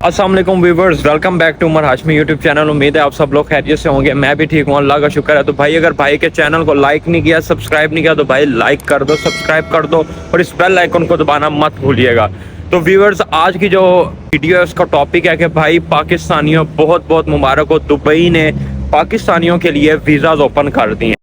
अस्सलाम वालेकुम viewers, welcome back to Umar Hashmi YouTube channel. उम्मीद है आप सब लोग खैरियत से होंगे। मैं भी ठीक हूँ, अल्लाह का शुक्र है। तो भाई अगर भाई के चैनल को लाइक नहीं किया, सब्सक्राइब नहीं किया तो भाई लाइक कर दो, सब्सक्राइब कर दो और इस बेल आइकन को दबाना मत भूलिएगा। तो व्यूअर्स, आज की जो वीडियो है उसका टॉपिक है कि भाई पाकिस्तानियों बहुत बहुत मुबारक हो, दुबई ने पाकिस्तानियों के लिए वीज़ाज ओपन कर दिए।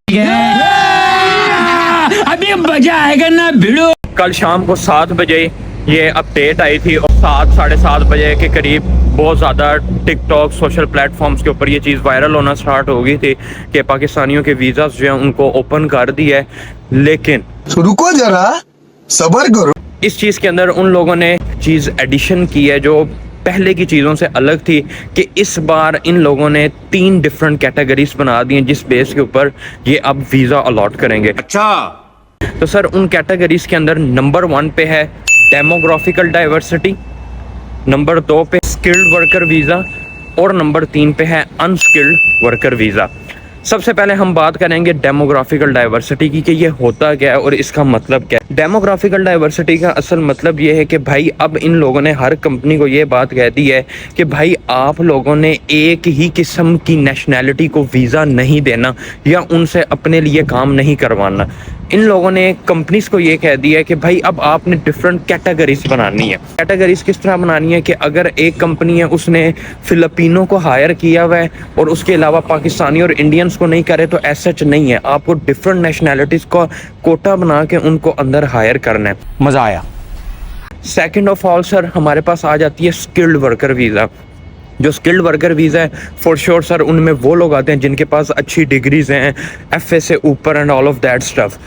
अभी मजा आएगा ना भिड़ो। कल शाम को 7 बजे ये अपडेट आई थी और 7-7:30 बजे के करीब बहुत ज़्यादा टिकटॉक सोशल प्लेटफॉर्म्स के ऊपर ये चीज़ वायरल होना स्टार्ट हो गई थी कि पाकिस्तानियों के वीज़ाज जो हैं उनको ओपन कर दिया है। लेकिन रुको जरा, सब्र करो। इस चीज़ के अंदर उन लोगों ने चीज़ एडिशन की है जो पहले की चीज़ों से अलग थी कि इस बार इन लोगों ने 3 डिफरेंट कैटेगरीज बना दी हैं जिस बेस के ऊपर ये अब वीज़ा अलॉट करेंगे। अच्छा, तो सर उन कैटेगरीज के अंदर नंबर 1 पे है डेमोग्राफिकल डाइवर्सिटी, नंबर 2 पे स्किल्ड वर्कर वीज़ा और नंबर 3 पे है अनस्किल्ड वर्कर वीज़ा। सबसे पहले हम बात करेंगे डेमोग्राफिकल डाइवर्सिटी की कि ये होता क्या है और इसका मतलब क्या है। डेमोग्राफिकल डाइवर्सिटी का असल मतलब ये है कि भाई अब इन लोगों ने हर कंपनी को ये बात कह दी है कि भाई आप लोगों ने एक ही किस्म की नेशनैलिटी को वीज़ा नहीं देना या उनसे अपने लिए काम नहीं करवाना। इन लोगों ने कंपनीज को ये कह दिया है कि भाई अब आपने डिफरेंट कैटेगरीज बनानी है। कैटेगरीज किस तरह बनानी है कि अगर एक कंपनी है उसने फिलिपिनो को हायर किया हुआ है और उसके अलावा पाकिस्तानी और इंडियंस को नहीं करे तो ऐसा नहीं है, आपको डिफरेंट नेशनैलिटीज़ का कोटा बना के उनको अंदर हायर करना है। मजा आया। सेकेंड ऑफ ऑल सर हमारे पास आ जाती है स्किल्ड वर्कर वीज़ा। जो स्किल्ड वर्कर वीज़ा है फॉर श्योर सर उनमें वो लोग आते हैं जिनके पास अच्छी डिग्रीज हैं, FA से ऊपर and all of that stuff.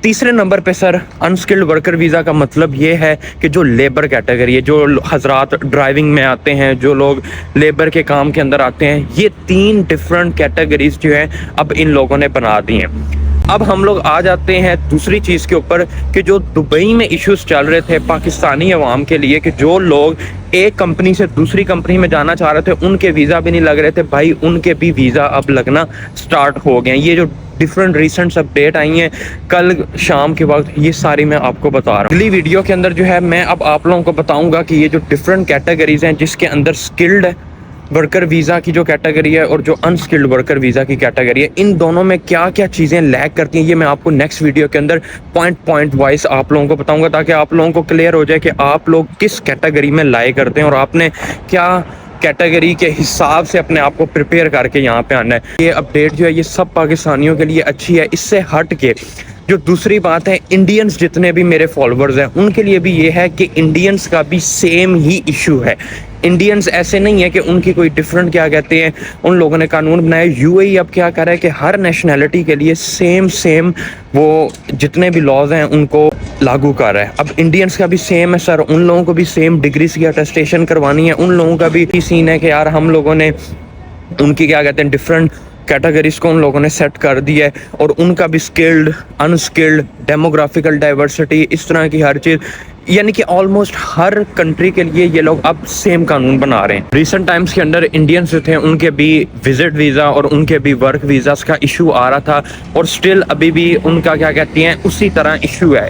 तीसरे नंबर पे सर अनस्किल्ड वर्कर वीज़ा का मतलब ये है कि जो लेबर कैटेगरी है, जो हजरात ड्राइविंग में आते हैं, जो लोग लेबर के काम के अंदर आते हैं, ये 3 डिफरेंट कैटेगरीज जो हैं अब इन लोगों ने बना दी हैं। अब हम लोग आ जाते हैं दूसरी चीज़ के ऊपर कि जो दुबई में इश्यूज चल रहे थे पाकिस्तानी अवाम के लिए कि जो लोग एक कंपनी से दूसरी कंपनी में जाना चाह रहे थे उनके वीज़ा भी नहीं लग रहे थे, भाई उनके भी वीज़ा अब लगना स्टार्ट हो गए हैं। ये जो डिफरेंट रिसेंट अपडेट आई हैं कल शाम के वक्त, ये सारी मैं आपको बता रहा हूँ। अगली वीडियो के अंदर जो है मैं अब आप लोगों को बताऊँगा कि ये जो डिफरेंट कैटेगरीज हैं जिसके अंदर स्किल्ड वर्कर वीज़ा की जो कैटेगरी है और जो अनस्किल्ड वर्कर वीज़ा की कैटेगरी है, इन दोनों में क्या क्या चीज़ें लैग करती हैं, ये मैं आपको नेक्स्ट वीडियो के अंदर पॉइंट वाइज आप लोगों को बताऊंगा ताकि आप लोगों को क्लियर हो जाए कि आप लोग किस कैटेगरी में लाए करते हैं और आपने क्या कैटेगरी के हिसाब से अपने आप को प्रिपेयर करके यहाँ पे आना है। ये अपडेट जो है ये सब पाकिस्तानियों के लिए अच्छी है। इससे हट के जो दूसरी बात है, इंडियंस जितने भी मेरे फॉलोअर्स हैं उनके लिए भी ये है कि इंडियंस का भी सेम ही इशू है। इंडियंस ऐसे नहीं है कि उनकी कोई डिफरेंट क्या कहते हैं, उन लोगों ने कानून बनाया। UAE अब क्या कर रहा है कि हर नेशनैलिटी के लिए सेम वो जितने भी लॉज हैं उनको लागू कर रहा है। अब इंडियंस का भी सेम है सर, उन लोगों को भी सेम डिग्रीज की अटेस्टेशन करवानी है। उन लोगों का भी सीन है कि यार हम लोगों ने उनकी क्या कहते हैं डिफरेंट कैटेगरीज को उन लोगों ने सेट कर दिया है और उनका भी स्किल्ड, अनस्किल्ड, डेमोग्राफिकल डाइवर्सिटी, इस तरह की हर चीज़, यानी कि ऑलमोस्ट हर कंट्री के लिए ये लोग अब सेम कानून बना रहे हैं। रिसेंट टाइम्स के अंदर इंडियंस जो थे उनके भी विजिट वीज़ा और उनके भी वर्क वीज़ास का इशू आ रहा था और स्टिल अभी भी उनका क्या कहती हैं उसी तरह इशू है।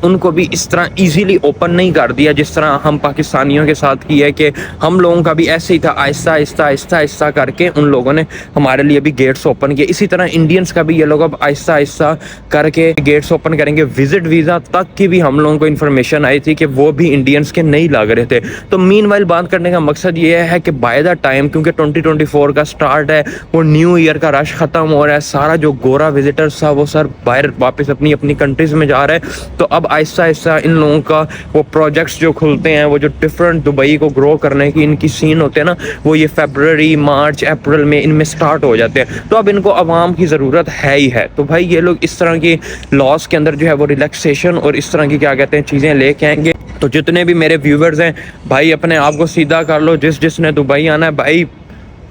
उनको भी इस तरह इजीली ओपन नहीं कर दिया जिस तरह हम पाकिस्तानियों के साथ की है कि हम लोगों का भी ऐसे ही था, आहिस्ता करके उन लोगों ने हमारे लिए भी गेट्स ओपन किए। इसी तरह इंडियंस का भी ये लोग अब आहिस्ता करके गेट्स ओपन करेंगे। विजिट वीज़ा तक की भी हम लोगों को इन्फॉर्मेशन आई थी कि वो भी इंडियंस के नहीं लग रहे थे। तो मीनवाइल बात करने का मकसद ये है कि बाय द टाइम, क्योंकि 2024 का स्टार्ट है, वो न्यू ईयर का रश ख़त्म हो रहा है, सारा जो गोरा विजिटर्स था वो सर बाहर वापस अपनी कंट्रीज़ में जा रहे हैं। तो अब आहिस्ता इन लोगों का वो प्रोजेक्ट्स जो खुलते हैं, वो जो डिफरेंट दुबई को ग्रो करने की इनकी सीन होते हैं ना, वो ये फरवरी, मार्च, अप्रैल में इनमें स्टार्ट हो जाते हैं। तो अब इनको आवाम की ज़रूरत है ही है। तो भाई ये लोग इस तरह की लॉस के अंदर जो है वो रिलैक्सेशन और इस तरह की क्या कहते हैं चीज़ें लेके आएंगे। तो जितने भी मेरे व्यूवर्स हैं भाई अपने आप को सीधा कर लो, जिसने दुबई आना है भाई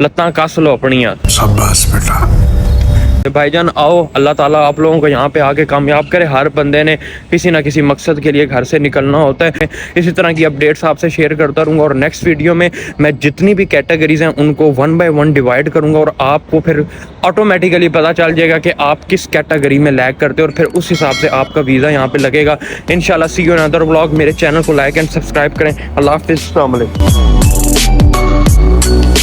लत्तां कस लो अपनियां। शाबाश बेटा। भाईजान आओ, अल्लाह ताला आप लोगों को यहाँ पे आके कामयाब करे। हर बंदे ने किसी ना किसी मकसद के लिए घर से निकलना होता है। इसी तरह की अपडेट्स आपसे शेयर करता रहूँगा और नेक्स्ट वीडियो में मैं जितनी भी कैटेगरीज हैं उनको 1 by 1 डिवाइड करूँगा और आपको फिर ऑटोमेटिकली पता चल जाएगा कि आप किस कैटेगरी में लैग करते हो और फिर उस हिसाब से आपका वीज़ा यहाँ पे लगेगा। इंशाल्लाह सी यू इन अदर व्लॉग। मेरे चैनल को लाइक एंड सब्सक्राइब करें। अल्लाह हाफिज़, अस्सलाम वालेकुम। है